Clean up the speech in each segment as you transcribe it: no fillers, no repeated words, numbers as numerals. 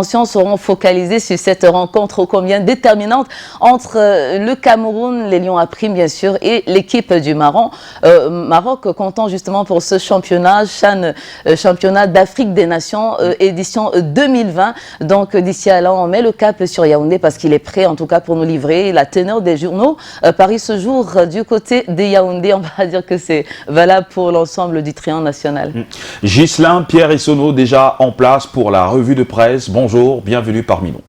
seront focalisées sur cette rencontre ô combien déterminante entre le Cameroun, les Lions à prime bien sûr, et l'équipe du Maroc, comptant justement pour ce championnat, championnat d'Afrique des Nations, édition 2020. Donc d'ici à là, on met le cap sur Yaoundé parce qu'il est prêt en tout cas pour nous livrer la teneur des journaux. Paris ce jour du côté de Yaoundé, on va dire que c'est valable pour l'ensemble du triangle national. Ghislain, Pierre et Sono déjà en place pour la revue de presse. Bonjour, bienvenue parmi nous.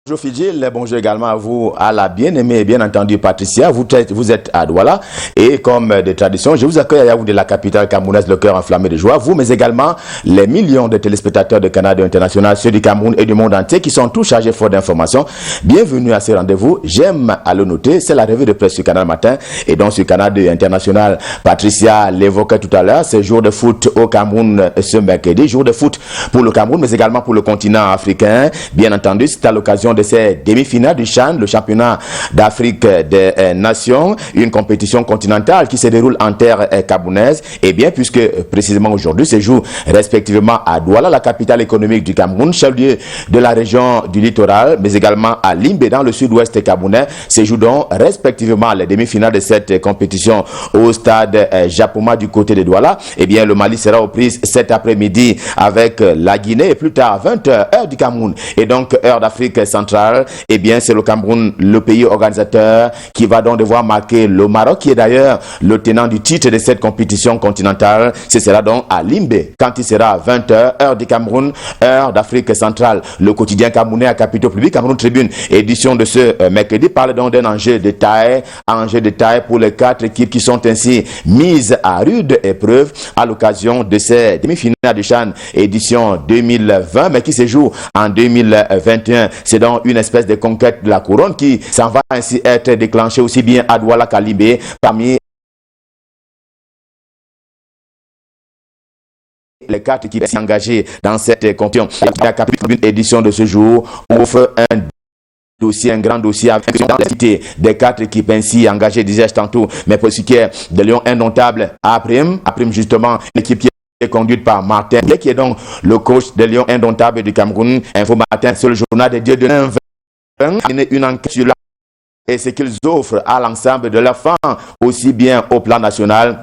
Bonjour Fidjil, bonjour également à vous, à la bien-aimée et bien entendu Patricia, vous êtes à Douala et comme de tradition, je vous accueille à Yaoundé, la capitale camerounaise, le cœur enflammé de joie, vous mais également les millions de téléspectateurs de Canada International, ceux du Cameroun et du monde entier qui sont tous chargés fort d'informations. Bienvenue à ce rendez-vous, j'aime à le noter, c'est la revue de presse sur Canal Matin et donc sur Canada International. Patricia l'évoquait tout à l'heure, c'est jour de foot au Cameroun ce mercredi, jour de foot pour le Cameroun mais également pour le continent africain, bien entendu, c'est à l'occasion de ces demi-finales du CHAN, le championnat d'Afrique des Nations, une compétition continentale qui se déroule en terre camerounaise. Et bien, puisque précisément aujourd'hui se joue respectivement à Douala, la capitale économique du Cameroun, chef-lieu de la région du littoral, mais également à Limbe, dans le sud-ouest camerounais, se jouent donc respectivement les demi-finales de cette compétition au stade Japoma du côté de Douala. Et bien, le Mali sera aux prises cet après-midi avec la Guinée et plus tard 20h, heure du Cameroun. Et donc, heure d'Afrique centrale. Eh bien, c'est le Cameroun, le pays organisateur, qui va donc devoir marquer le Maroc, qui est d'ailleurs le tenant du titre de cette compétition continentale. Ce sera donc à Limbe, quand il sera à 20h, heure du Cameroun, heure d'Afrique centrale. Le quotidien camerounais à capitaux publics, Cameroun Tribune, édition de ce mercredi, parle donc d'un enjeu de taille pour les 4 équipes qui sont ainsi mises à rude épreuve à l'occasion de ces demi-finales du CHAN, édition 2020, mais qui se joue en 2021. C'est donc une espèce de conquête de la couronne qui s'en va ainsi être déclenchée aussi bien à Douala qu'à Limbe parmi les 4 équipes engagées dans cette compétition. La capitale édition de ce jour offre un grand dossier avec la cité des 4 équipes ainsi engagées, disais-je tantôt, mais pour ce qui est de Lions indomptables à prime justement, l'équipe qui est conduite par Martin, qui est donc le coach des Lions indomptables du Cameroun. Info Matin, sur le journal des dieux de une enquête sur la et ce qu'ils offrent à l'ensemble de leurs fans, aussi bien au plan national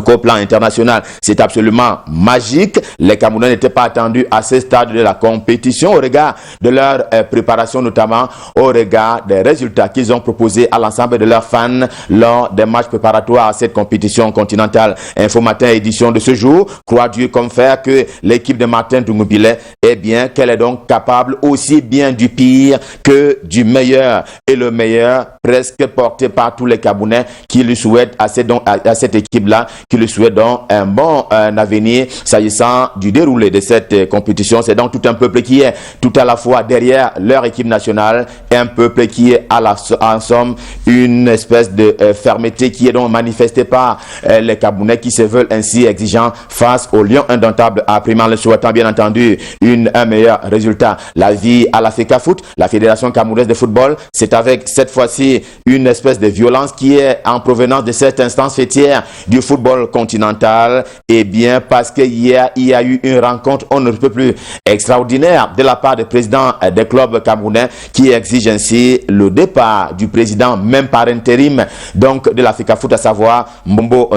qu'au plan international. C'est absolument magique. Les Camerounais n'étaient pas attendus à ce stade de la compétition au regard de leur préparation, notamment au regard des résultats qu'ils ont proposés à l'ensemble de leurs fans lors des matchs préparatoires à cette compétition continentale. Info Matin, édition de ce jour, croit Dieu comme faire que l'équipe de Martin Doumbouillet, eh bien, qu'elle est donc capable aussi bien du pire que du meilleur. Et le meilleur, presque porté par tous les Camerounais qui lui souhaitent à cette équipe-là, qui lui souhaite donc un bon avenir s'agissant du déroulé de cette compétition. C'est donc tout un peuple qui est tout à la fois derrière leur équipe nationale et un peuple qui est en somme une espèce de fermeté qui est donc manifestée par les Camerounais qui se veulent ainsi exigeants face aux Lions indomptables, en le souhaitant bien entendu un meilleur résultat. La vie à la FECAFOOT, la Fédération camerounaise de football, c'est avec cette fois-ci une espèce de violence qui est en provenance de cette instance fêtière du football continental. Et bien parce qu'hier il y a eu une rencontre on ne peut plus extraordinaire de la part des présidents des clubs camerounais qui exigent ainsi le départ du président même par intérim donc de la FECAFOOT, à savoir Mbombo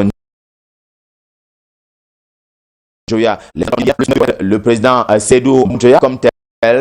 Njoya. Le président Seydou Njoya comme tel,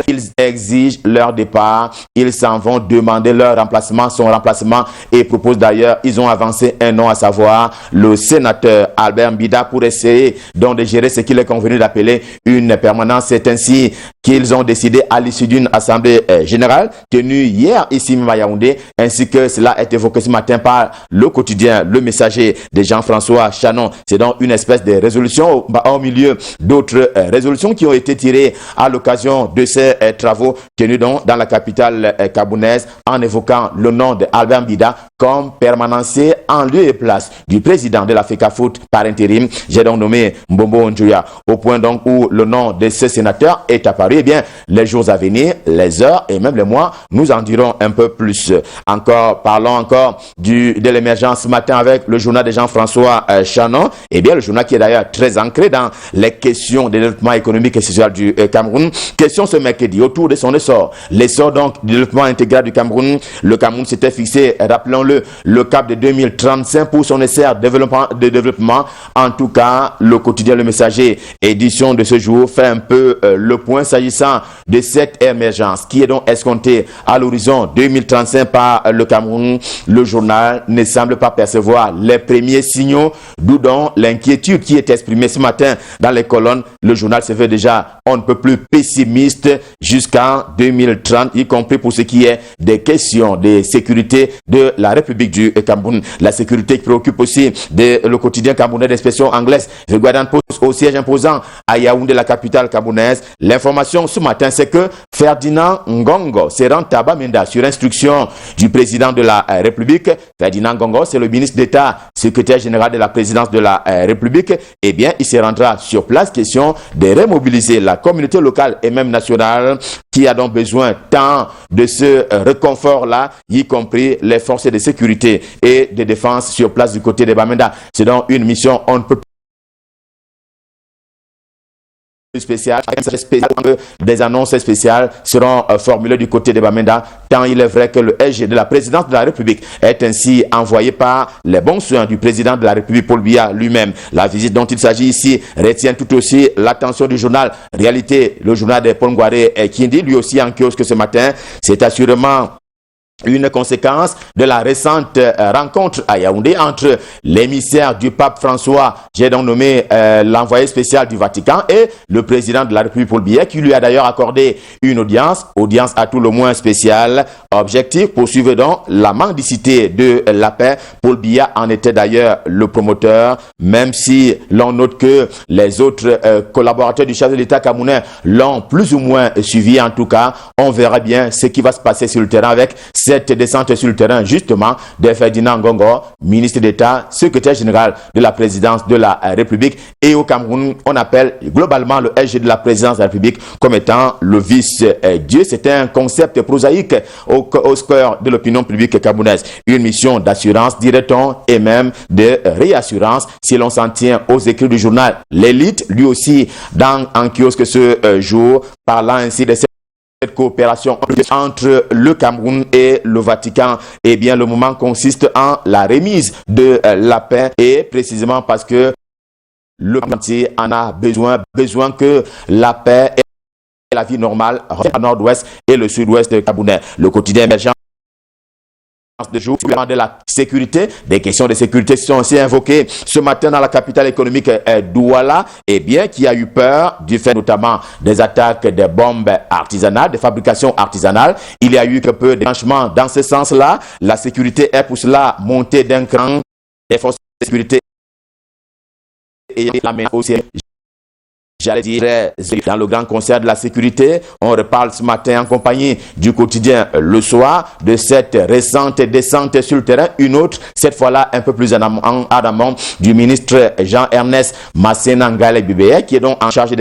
ils exigent leur départ, ils s'en vont demander leur remplacement, son remplacement, et proposent d'ailleurs, ils ont avancé un nom, à savoir le sénateur Albert Mbida, pour essayer donc de gérer ce qu'il est convenu d'appeler une permanence. C'est ainsi qu'ils ont décidé à l'issue d'une assemblée générale tenue hier ici à Yaoundé, ainsi que cela est évoqué ce matin par le quotidien Le Messager de Jean-François Chanon. C'est donc une espèce de résolution au milieu d'autres résolutions qui ont été tirées à l'occasion de ces travaux tenus donc dans la capitale camerounaise, en évoquant le nom d'Albert Mbida comme permanencier en lieu et place du président de la FECAFOOT par intérim. J'ai donc nommé Mbombo Njuya, au point donc où le nom de ce sénateur est apparu. Eh bien, les jours à venir, les heures et même les mois, nous en dirons un peu plus. Parlons encore de l'émergence ce matin avec le journal de Jean-François Chanon. Eh bien, le journal qui est d'ailleurs très ancré dans les questions de développement économique et social du Cameroun. Question ce mercredi autour de son essor. L'essor donc du développement intégral du Cameroun. Le Cameroun s'était fixé, rappelons-le, le cap de 2035 pour son essor de développement. En tout cas, le quotidien Le Messager, édition de ce jour, fait un peu le point s'agissant de cette émergence qui est donc escomptée à l'horizon 2035 par le Cameroun. Le journal ne semble pas percevoir les premiers signaux, d'où donc l'inquiétude qui est exprimée ce matin dans les colonnes. Le journal se fait déjà on ne peut plus pessimiste jusqu'en 2030, y compris pour ce qui est des questions de sécurité de la République du Cameroun. La sécurité qui préoccupe aussi le quotidien camerounais d'expression anglaise. The Guardian Post au siège imposant à Yaoundé, la capitale camerounaise. L'information ce matin, c'est que Ferdinand Ngongo se rend à Bamenda sur instruction du président de la République. Ferdinand Ngongo, c'est le ministre d'État, secrétaire général de la présidence de la République. Eh bien, il se rendra sur place, question de remobiliser la communauté locale et même nationale qui a donc besoin tant de ce réconfort-là, y compris les forces de sécurité et de défense sur place du côté de Bamenda. C'est donc une mission on ne peut spécial, des annonces spéciales seront formulées du côté de Bamenda, tant il est vrai que le SG de la présidence de la République est ainsi envoyé par les bons soins du président de la République, Paul Biya lui-même. La visite dont il s'agit ici retient tout aussi l'attention du journal Réalité, le journal de Paul Ngouaré qui dit lui aussi en kiosque ce matin. C'est assurément une conséquence de la récente rencontre à Yaoundé entre l'émissaire du pape François, j'ai donc nommé l'envoyé spécial du Vatican, et le président de la République, Paul Biya, qui lui a d'ailleurs accordé une audience à tout le moins spéciale. Objectif, poursuivre donc la mendicité de la paix. Paul Biya en était d'ailleurs le promoteur, même si l'on note que les autres collaborateurs du chef de l'État camerounais l'ont plus ou moins suivi. En tout cas, on verra bien ce qui va se passer sur le terrain avec cette descente sur le terrain justement de Ferdinand Ngongo, ministre d'État, secrétaire général de la présidence de la République. Et au Cameroun, on appelle globalement le SG de la présidence de la République comme étant le vice-dieu. C'est un concept prosaïque au cœur de l'opinion publique camerounaise. Une mission d'assurance, dirait-on, et même de réassurance, si l'on s'en tient aux écrits du journal L'Élite, lui aussi en kiosque ce jour, parlant ainsi de cette coopération entre le Cameroun et le Vatican. Eh bien, le moment consiste en la remise de la paix, et précisément parce que le Cameroun en a besoin que la paix et la vie normale reviennent au nord-ouest et le sud-ouest camerounais. Le quotidien émergent de jour de la sécurité, des questions de sécurité sont aussi invoquées ce matin dans la capitale économique Douala, et bien qui a eu peur du fait notamment des attaques des bombes artisanales, des fabrications artisanales. Il y a eu que peu de changements dans ce sens-là. La sécurité est pour cela montée d'un cran. Les forces de sécurité et la main aussi. J'allais dire, dans le grand concert de la sécurité, on reparle ce matin en compagnie du quotidien Le Soir de cette récente descente sur le terrain. Une autre, cette fois-là un peu plus en amont, du ministre Jean-Ernest Masséna Ngalé Bibé, qui est donc en charge des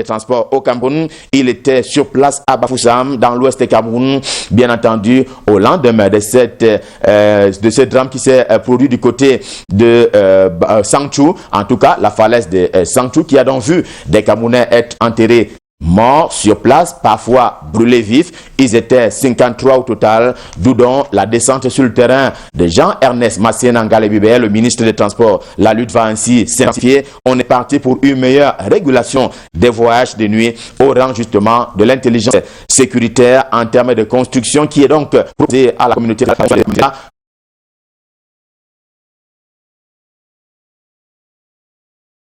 transports au Cameroun. Il était sur place à Bafoussam, dans l'ouest du Cameroun, bien entendu, au lendemain de ce drame qui s'est produit du côté de Sangchou, en tout cas la falaise de Sangchou, qui a donc vu des Camerounais être enterrés morts sur place, parfois brûlés vifs. Ils étaient 53 au total, d'où donc la descente sur le terrain de Jean-Ernest Masséna Ngalé Bibé, le ministre des Transports. La lutte va ainsi s'intensifier. On est parti pour une meilleure régulation des voyages de nuit au rang justement de l'intelligence sécuritaire en termes de construction qui est donc proposée à la communauté.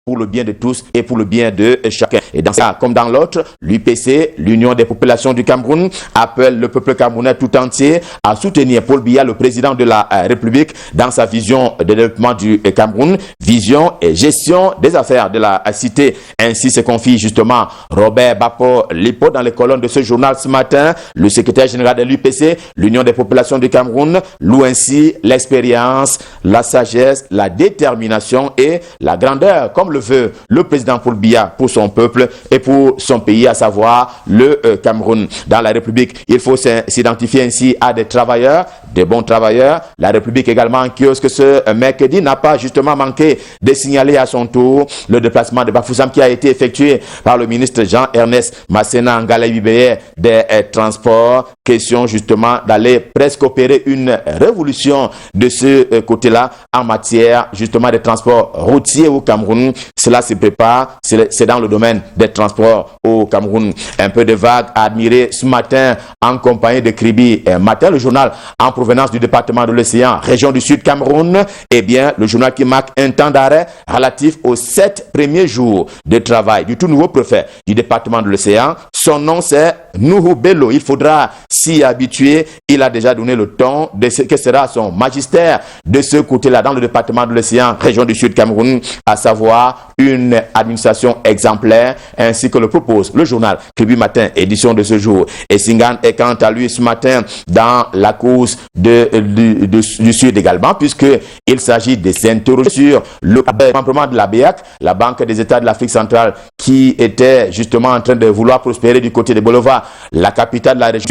pour le bien de tous et pour le bien de chacun. Et dans ça, comme dans l'autre, l'UPC, l'Union des populations du Cameroun, appelle le peuple camerounais tout entier à soutenir Paul Biya, le président de la République, dans sa vision de développement du Cameroun, vision et gestion des affaires de la cité. Ainsi se confie justement Robert Bapo Lipo dans les colonnes de ce journal ce matin. Le secrétaire général de l'UPC, l'Union des populations du Cameroun, loue ainsi l'expérience, la sagesse, la détermination et la grandeur, comme le veut le président Paul Biya pour son peuple et pour son pays, à savoir le Cameroun. Dans la République, il faut s'identifier ainsi à des travailleurs, des bons travailleurs. La République également en kiosque ce mercredi n'a pas justement manqué de signaler à son tour le déplacement de Bafoussam qui a été effectué par le ministre Jean-Ernest Masséna Ngalaye des Transports. Question justement d'aller presque opérer une révolution de ce côté-là en matière justement des transports routiers au Cameroun. Cela se prépare, c'est dans le domaine des transports au Cameroun. Un peu de vague à admirer ce matin en compagnie de Kribi Matin, le journal en provenance du département de l'Océan, région du Sud Cameroun. Eh bien, le journal qui marque un temps d'arrêt relatif aux 7 premiers jours de travail du tout nouveau préfet du département de l'Océan. Son nom, c'est Nuhu Bello. Il faudra s'y habituer. Il a déjà donné le ton de ce que sera son magistère de ce côté-là dans le département de l'Océan, région du Sud Cameroun, à savoir une administration exemplaire, ainsi que le propose le journal Kribi Matin, édition de ce jour. Et Singan est quant à lui ce matin dans la course du Sud également, puisqu'il s'agit de s'interroger sur le démembrement de la BEAC, la Banque des États de l'Afrique centrale, qui était justement en train de vouloir prospérer du côté de Bolova, la capitale de la région.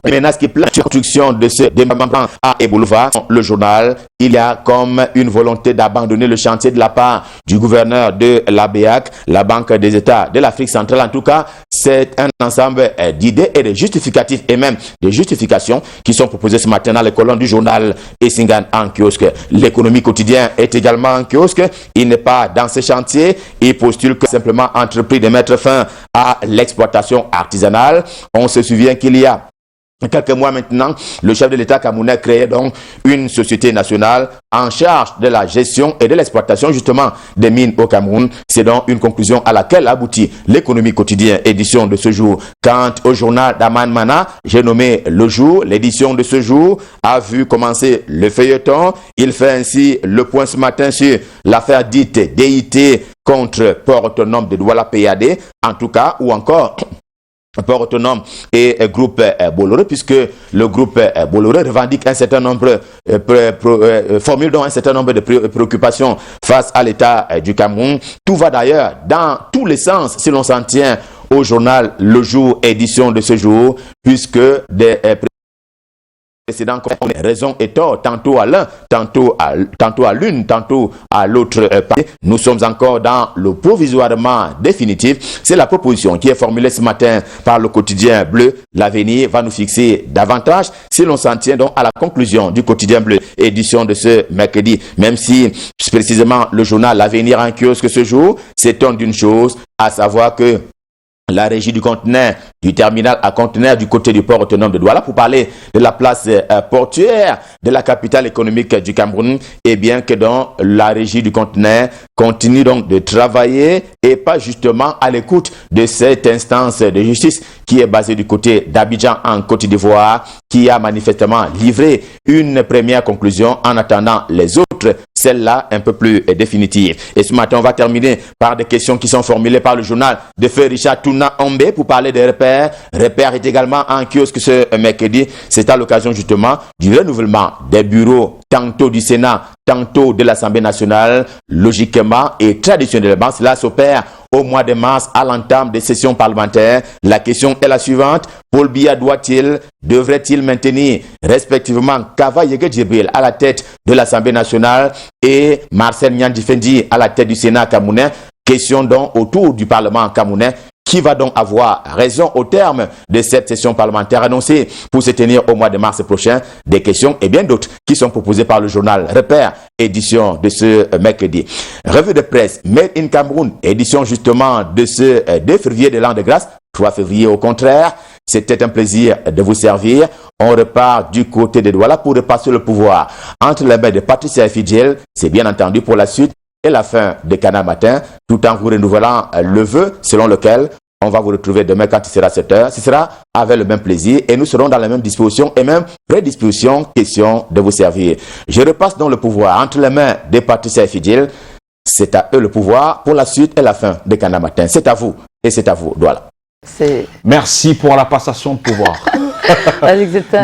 Une menace qui plaît sur la construction de ce démembrement à Bolova. Le journal, il y a comme une volonté d'abandonner le chantier de la part du gouverneur de la BEAC, la Banque des États de l'Afrique centrale. En tout cas, c'est un ensemble d'idées et de justificatifs et même de justifications qui sont proposées ce matin dans les colonnes du journal Essingan en kiosque. L'économie quotidienne est également en kiosque. Il n'est pas dans ce chantier. Il postule que simplement entrepris de mettre fin à l'exploitation artisanale. On se souvient qu'il y a quelques mois maintenant, le chef de l'État camerounais créait donc une société nationale en charge de la gestion et de l'exploitation justement des mines au Cameroun. C'est donc une conclusion à laquelle aboutit l'économie quotidienne, édition de ce jour. Quant au journal d'Aman Mana, j'ai nommé Le Jour, l'édition de ce jour a vu commencer le feuilleton. Il fait ainsi le point ce matin sur l'affaire dite DIT contre Port Autonome de Douala PAD, en tout cas, ou encore Port Autonome et groupe Bolloré, puisque le groupe Bolloré revendique un certain nombre, formule donc un certain nombre de préoccupations face à l'État du Cameroun. Tout va d'ailleurs dans tous les sens, si l'on s'en tient au journal Le Jour, édition de ce jour, puisque des précédents raison et tort, tantôt à l'un, tantôt à l'une, tantôt à l'autre partie. Nous sommes encore dans le provisoirement définitif. C'est la proposition qui est formulée ce matin par le quotidien bleu. L'avenir va nous fixer davantage si l'on s'en tient donc à la conclusion du quotidien bleu, édition de ce mercredi. Même si précisément le journal L'Avenir en kiosque ce jour s'étonne d'une chose, à savoir que la régie du conteneur, du terminal à conteneurs du côté du port autonome de Douala, pour parler de la place portuaire de la capitale économique du Cameroun, et bien que donc la régie du conteneur continue donc de travailler et pas justement à l'écoute de cette instance de justice qui est basée du côté d'Abidjan en Côte d'Ivoire, qui a manifestement livré une première conclusion en attendant les autres, celle-là un peu plus définitive. Et ce matin, on va terminer par des questions qui sont formulées par le journal de feu Richard Touna Ombe pour parler des repères. Repères est également en kiosque ce mercredi. C'est à l'occasion justement du renouvellement des bureaux, tantôt du Sénat, tantôt de l'Assemblée nationale. Logiquement et traditionnellement, cela s'opère au mois de mars à l'entame des sessions parlementaires. La question est la suivante. Paul Biya devrait-il maintenir respectivement Kava Yege Djibril à la tête de l'Assemblée nationale et Marcel Nyandi Fendi à la tête du Sénat camerounais? Question donc autour du Parlement camerounais. Qui va donc avoir raison au terme de cette session parlementaire annoncée pour se tenir au mois de mars prochain? Des questions et bien d'autres qui sont proposées par le journal Repère, édition de ce mercredi. Revue de presse Made in Cameroun, édition justement de ce 2 février de l'an de grâce, 3 février au contraire. C'était un plaisir de vous servir. On repart du côté de Douala pour repasser le pouvoir entre les mains de Patricia Fidjel. C'est bien entendu pour la suite. et la fin de Canal Matin, tout en vous renouvelant le vœu selon lequel on va vous retrouver demain quand il sera 7h. Ce sera avec le même plaisir et nous serons dans la même disposition et même prédisposition, question de vous servir. Je repasse donc le pouvoir entre les mains des partisans fidèles. C'est à eux le pouvoir pour la suite et la fin de Canal Matin. C'est à vous et c'est à vous, Douala. Merci pour la passation de pouvoir.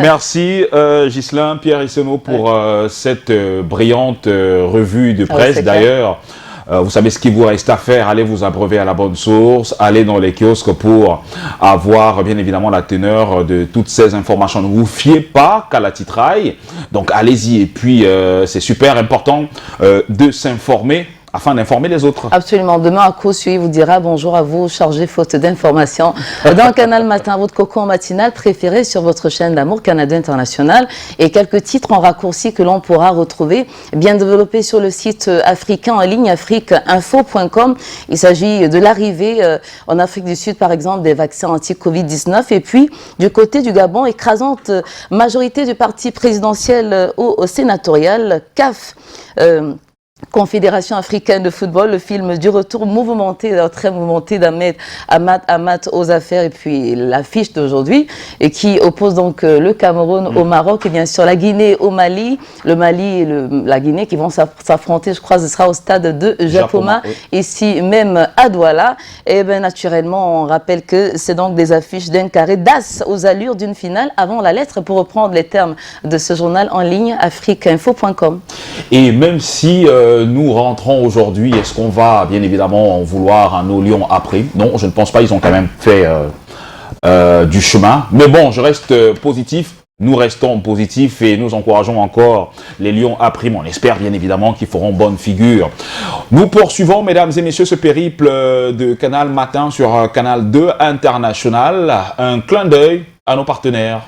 Merci Ghislain, Pierre Issono pour cette brillante revue de presse. D'ailleurs, vous savez ce qu'il vous reste à faire, allez vous abreuver à la bonne source, allez dans les kiosques pour avoir bien évidemment la teneur de toutes ces informations. Ne vous fiez pas qu'à la titraille, donc allez-y. Et puis c'est super important de s'informer afin d'informer les autres. Absolument. Demain, à Kosui vous dira bonjour à vous, chargé faute d'informations. Dans Canal Matin, votre cocon matinal préféré sur votre chaîne d'amour Canada International. Et quelques titres en raccourci que l'on pourra retrouver bien développés sur le site africain en ligne, afriqueinfo.com. Il s'agit de l'arrivée en Afrique du Sud, par exemple, des vaccins anti-Covid-19. Et puis, du côté du Gabon, écrasante majorité du parti présidentiel au sénatorial, CAF. Confédération africaine de football, le film du retour mouvementé, très mouvementé d'Amat aux affaires et puis l'affiche d'aujourd'hui et qui oppose donc le Cameroun au Maroc et bien sûr la Guinée au Mali, le Mali et la Guinée qui vont s'affronter, je crois que ce sera au stade de Japoma, ici même à Douala. Et bien naturellement on rappelle que c'est donc des affiches d'un carré d'as aux allures d'une finale avant la lettre pour reprendre les termes de ce journal en ligne afriqueinfo.com. Et même si nous rentrons aujourd'hui, est-ce qu'on va bien évidemment en vouloir à nos Lions à prime? Non, je ne pense pas, ils ont quand même fait du chemin. Mais bon, je reste positif, nous restons positifs et nous encourageons encore les Lions à prime. On espère bien évidemment qu'ils feront bonne figure. Nous poursuivons, mesdames et messieurs, ce périple de Canal Matin sur Canal 2 International. Un clin d'œil à nos partenaires.